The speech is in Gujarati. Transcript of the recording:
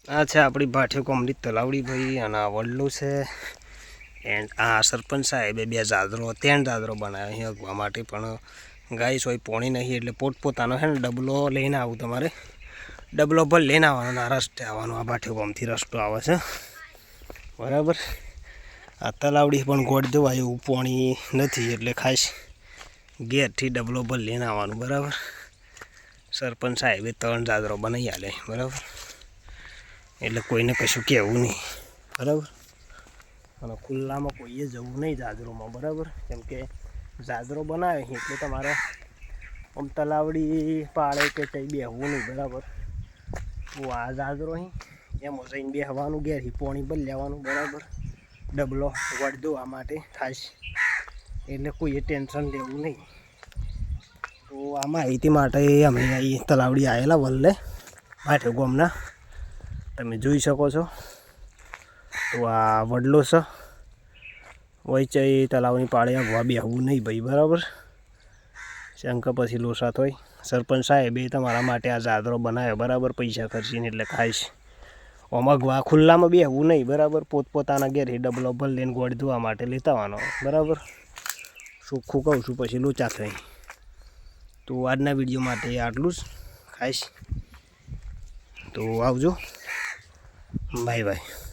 આ છે આપણી ભાઠીઓ કોમની તલાવડી ભાઈ અને આ વડલું છે એન્ડ આ સરપંચ સાહેબે બે જાદરો 3 જાદરો બનાવ્યા અહીં અગવા માટે પણ ગાય સોય પોણી નહીં એટલે પોતપોતાનો છે ને ડબલો લઈને આવું તમારે ડબલો પર લઈને આવવાનો આ રસ્તે આવવાનો આ ભાઠીઓ કોમથી રસ્તો આવે છે બરાબર આ તલાવડી પણ ગોળ દેવા એવું પોણી નથી એટલે ખાસ ઘેરથી ડબલો પર લઈને આવવાનું બરાબર સરપંચ સાહેબે 3 જાદરો બનાવી આલે બરાબર એટલે કોઈને કશું કહેવું નહીં બરાબર અને ખુલ્લામાં કોઈએ જવું નહીં જાદરોમાં બરાબર કેમ કે જાદરો બનાવે એટલે તમારે આમ તલાવડી પાળે કે કંઈ બેહવું નહીં બરાબર તો આ જાદરો અહીં એમાં જઈને બેહવાનું ઘેરથી પોણી બલ લેવાનું બરાબર ડબલો વડ દોવા માટે ખાસ એટલે કોઈએ ટેન્શન લેવું નહીં તો આ માહિતી માટે અમે અહીં તલાવડી આવેલા વલ્લે ભાઠીઓ ગામના તમે જોઈ શકો છો તો આ વડલો છે વૈચઈ તલાવની પાળે અગવા બેહવું નહીં ભાઈ બરાબર શંકા પછી લોસા થોય સરપંચ સાહેબે તમારા માટે આ જાદરો બનાવ્યો બરાબર પૈસા ખર્ચીને એટલે ખાઈશ આમ અગવા ખુલ્લામાં બેહવું નહીં બરાબર પોતપોતાના ઘેર ડબલો ભર લઈને ગોળ ધોવા માટે લેતા આવવાનો બરાબર ચોખ્ખું કહું છું પછી લોચા થઈ તો આજના વિડીયો માટે આટલું જ ખાઈશ તો આવજો બાય બાય